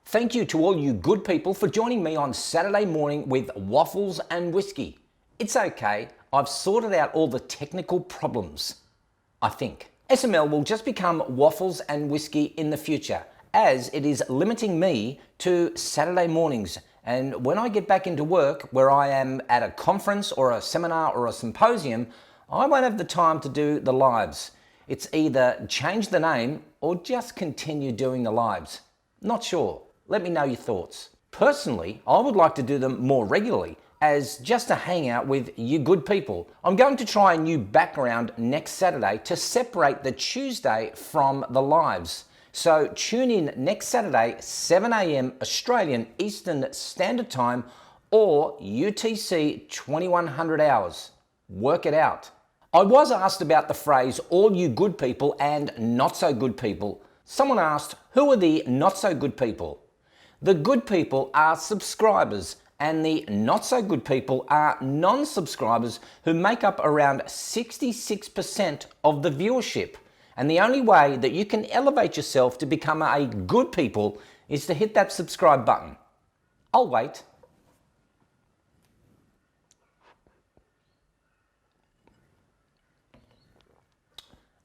Thank you to all you good people for joining me on Saturday morning with waffles and whiskey. It's okay, I've sorted out all the technical problems, I think. SML will just become waffles and whiskey in the future, as it is limiting me to Saturday mornings. And when I get back into work, where I am at a conference or a seminar or a symposium, I won't have the time to do the lives. It's either change the name or just continue doing the lives. Not sure. Let me know your thoughts. Personally, I would like to do them more regularly as just a hangout with you good people. I'm going to try a new background next Saturday to separate the Tuesday from the lives. So tune in next Saturday, 7 a.m. Australian Eastern Standard Time or UTC 2100 hours. Work it out. I was asked about the phrase, all you good people and not so good people. Someone asked, who are the not so good people? The good people are subscribers and the not so good people are non-subscribers who make up around 66% of the viewership. And the only way that you can elevate yourself to become a good people is to hit that subscribe button. I'll wait.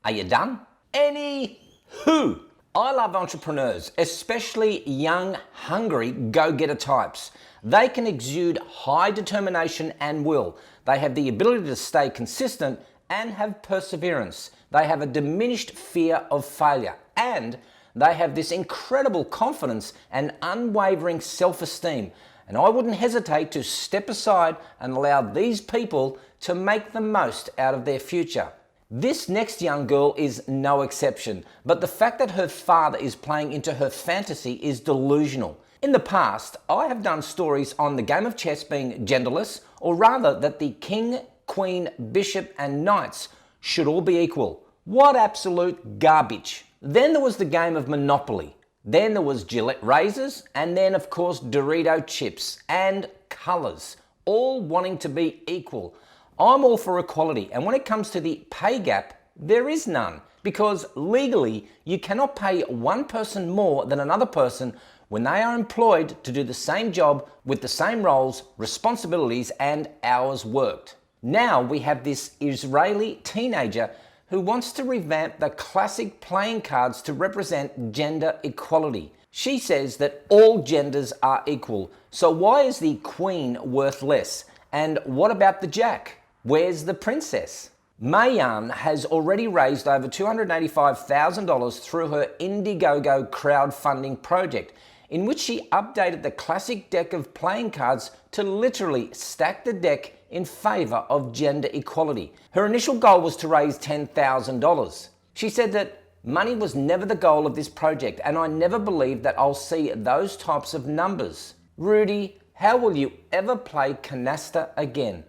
Are you done? Anywho, I love entrepreneurs, especially young, hungry go-getter types. They can exude high determination and will. They have the ability to stay consistent and have perseverance. They have a diminished fear of failure, and they have this incredible confidence and unwavering self-esteem. And I wouldn't hesitate to step aside and allow these people to make the most out of their future. This next young girl is no exception, but the fact that her father is playing into her fantasy is delusional. In the past, I have done stories on the game of chess being genderless, or rather that the king, queen, bishop and knights should all be equal. What absolute garbage. Then there was the game of Monopoly. Then there was Gillette razors, and then of course Dorito chips and colours, all wanting to be equal. I'm all for equality, and when it comes to the pay gap, there is none, because legally you cannot pay one person more than another person when they are employed to do the same job with the same roles, responsibilities and hours worked. Now we have this Israeli teenager who wants to revamp the classic playing cards to represent gender equality. She says that all genders are equal, so why is the queen worth less? And what about the jack? Where's the princess? Mayan has already raised over $285,000 through her Indiegogo crowdfunding project, in which she updated the classic deck of playing cards to literally stack the deck in favour of gender equality. Her initial goal was to raise $10,000. She said that money was never the goal of this project, and I never believed that I'll see those types of numbers. Rudy, how will you ever play canasta again?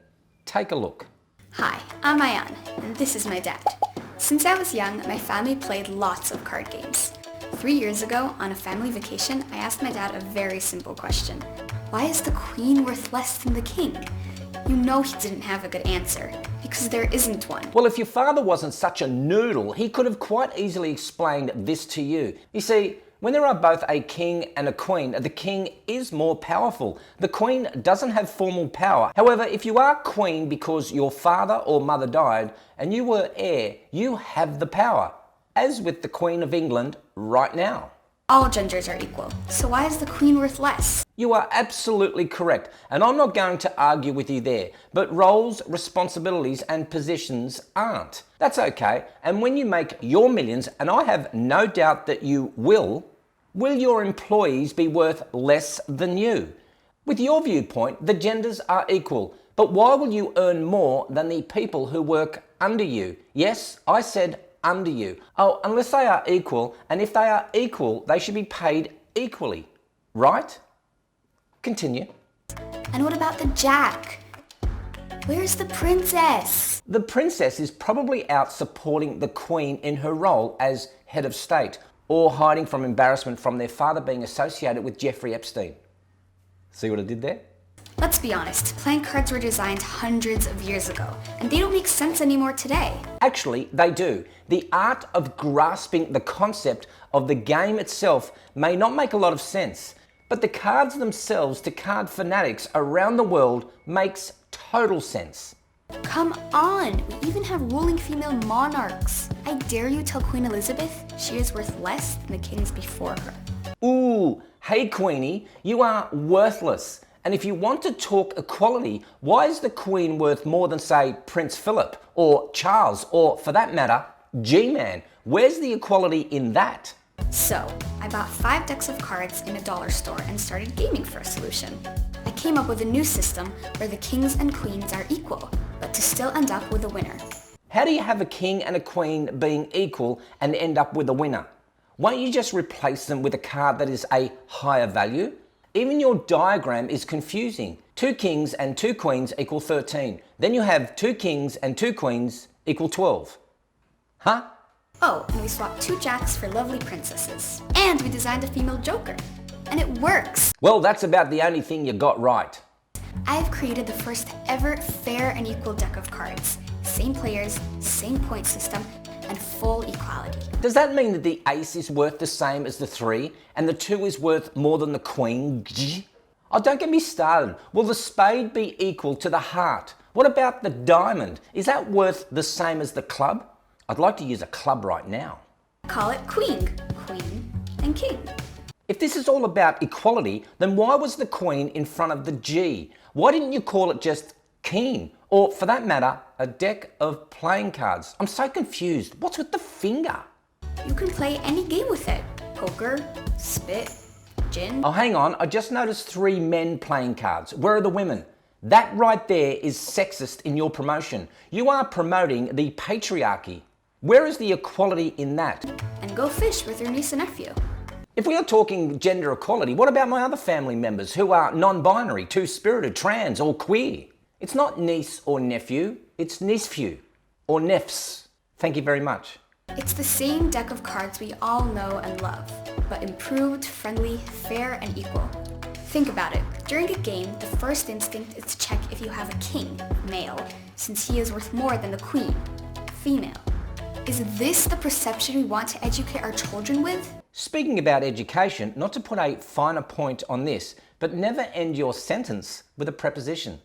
Take a look. Hi, I'm Ayan, and this is my dad. Since I was young, my family played lots of card games. 3 years ago, on a family vacation, I asked my dad a very simple question. Why is the queen worth less than the king? You know he didn't have a good answer, because there isn't one. Well, if your father wasn't such a noodle, he could have quite easily explained this to you. You see, when there are both a king and a queen, the king is more powerful. The queen doesn't have formal power. However, if you are queen because your father or mother died and you were heir, you have the power, as with the Queen of England right now. All genders are equal, so why is the queen worth less? You are absolutely correct, and I'm not going to argue with you there, but roles, responsibilities and positions aren't. That's okay, and when you make your millions, and I have no doubt that you will your employees be worth less than you? With your viewpoint, the genders are equal, but why will you earn more than the people who work under you? Yes, I said under you. Oh, unless they are equal, and if they are equal, they should be paid equally, right? Continue. And what about the jack? Where's the princess? The princess is probably out supporting the queen in her role as head of state, or hiding from embarrassment from their father being associated with Jeffrey Epstein. See what I did there? Let's be honest, playing cards were designed hundreds of years ago, and they don't make sense anymore today. Actually, they do. The art of grasping the concept of the game itself may not make a lot of sense, but the cards themselves to card fanatics around the world makes total sense. Come on, we even have ruling female monarchs. I dare you tell Queen Elizabeth she is worth less than the kings before her. Ooh, hey Queenie, you are worthless. And if you want to talk equality, why is the Queen worth more than, say, Prince Philip or Charles or, for that matter, G-Mann? Where's the equality in that? So, I bought 5 decks of cards in a dollar store and started gaming for a solution. I came up with a new system where the kings and queens are equal, but to still end up with a winner. How do you have a king and a queen being equal and end up with a winner? Won't you just replace them with a card that is a higher value? Even your diagram is confusing. 2 kings and 2 queens equal 13. Then you have 2 kings and 2 queens equal 12. Huh? Oh, and we swapped 2 jacks for lovely princesses. And we designed a female joker. And it works! Well, that's about the only thing you got right. I've created the first ever fair and equal deck of cards. Same players, same point system, and full equality. Does that mean that the ace is worth the same as the 3 and the 2 is worth more than the queen? Oh, don't get me started. Will the spade be equal to the heart? What about the diamond? Is that worth the same as the club? I'd like to use a club right now. Call it queen, and king. If this is all about equality, then why was the queen in front of the G? Why didn't you call it just king? Or, for that matter, a deck of playing cards? I'm so confused. What's with the finger? You can play any game with it. Poker, spit, gin. Oh, hang on. I just noticed 3 men playing cards. Where are the women? That right there is sexist in your promotion. You are promoting the patriarchy. Where is the equality in that? And go fish with your niece and nephew. If we are talking gender equality, what about my other family members who are non-binary, two-spirited, trans, or queer? It's not niece or nephew, it's niece-few, or nefs. Thank you very much. It's the same deck of cards we all know and love, but improved, friendly, fair, and equal. Think about it. During a game, the first instinct is to check if you have a king, male, since he is worth more than the queen, female. Is this the perception we want to educate our children with? Speaking about education, not to put a finer point on this, but never end your sentence with a preposition.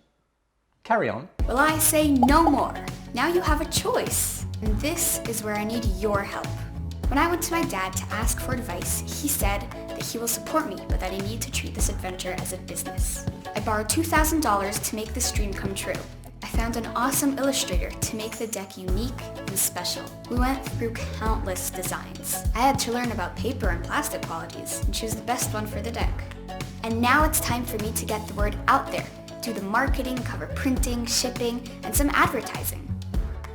Carry on. Well, I say no more. Now you have a choice. And this is where I need your help. When I went to my dad to ask for advice, he said that he will support me, but that I need to treat this adventure as a business. I borrowed $2,000 to make this dream come true. I found an awesome illustrator to make the deck unique and special. We went through countless designs. I had to learn about paper and plastic qualities and choose the best one for the deck. And now it's time for me to get the word out there. Do the marketing, cover printing, shipping, and some advertising.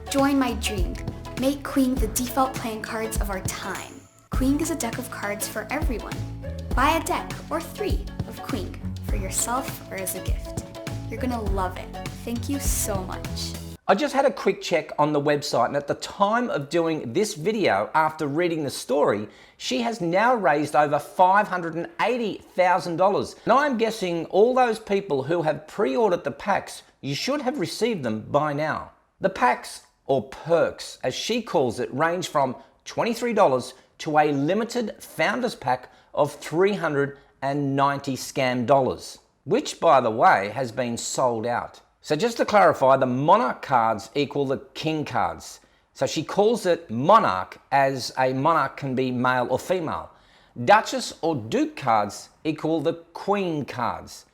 Join my dream. Make Queen the default playing cards of our time. Queen is a deck of cards for everyone. Buy a deck or 3 of Queen for yourself or as a gift. You're gonna love it. Thank you so much. I just had a quick check on the website, and at the time of doing this video, after reading the story, she has now raised over $580,000. And I'm guessing all those people who have pre-ordered the packs, you should have received them by now. The packs, or perks, as she calls it, range from $23 to a limited founders pack of $390 scam dollars, which, by the way, has been sold out. So just to clarify, the monarch cards equal the king cards. So she calls it monarch, as a monarch can be male or female. Duchess or duke cards equal the queen cards.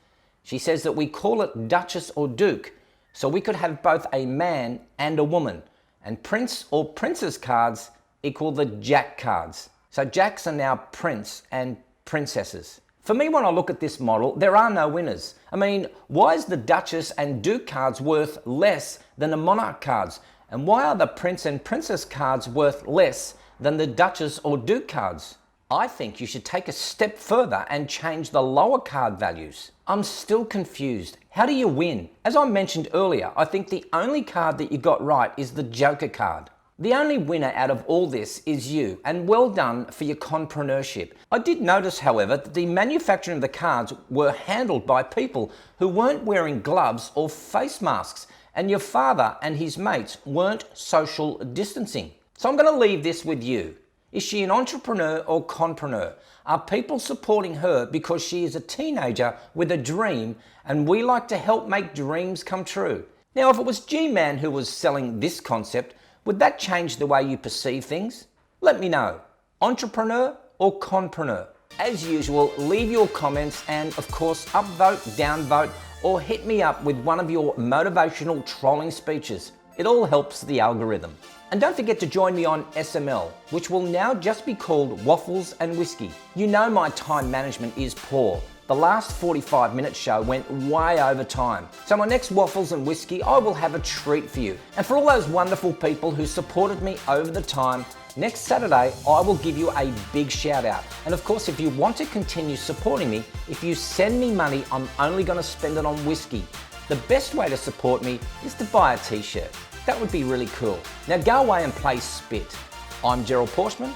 She says that we call it duchess or duke, so we could have both a man and a woman. And prince or princess cards equal the jack cards. So jacks are now prince and princesses. For me, when I look at this model, there are no winners. I mean, why is the Duchess and Duke cards worth less than the Monarch cards? And why are the Prince and Princess cards worth less than the Duchess or Duke cards? I think you should take a step further and change the lower card values. I'm still confused. How do you win? As I mentioned earlier, I think the only card that you got right is the Joker card. The only winner out of all this is you, and well done for your con-preneurship. I did notice, however, that the manufacturing of the cards were handled by people who weren't wearing gloves or face masks, and your father and his mates weren't social distancing. So I'm going to leave this with you. Is she an entrepreneur or con-preneur? Are people supporting her because she is a teenager with a dream, and we like to help make dreams come true? Now, if it was G-Mann who was selling this concept, would that change the way you perceive things? Let me know. Entrepreneur or con-preneur? As usual, leave your comments and, of course, upvote, downvote, or hit me up with one of your motivational trolling speeches. It all helps the algorithm. And don't forget to join me on SML, which will now just be called Waffles and Whiskey. You know my time management is poor. The last 45-minute show went way over time. So my next Waffles and Whiskey, I will have a treat for you. And for all those wonderful people who supported me over the time, next Saturday, I will give you a big shout out. And of course, if you want to continue supporting me, if you send me money, I'm only going to spend it on whiskey. The best way to support me is to buy a t-shirt. That would be really cool. Now go away and play spit. I'm Gerald Pauschmann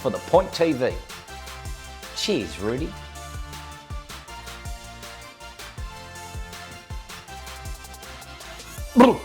for The Point TV. Cheers, Rudy. Boom.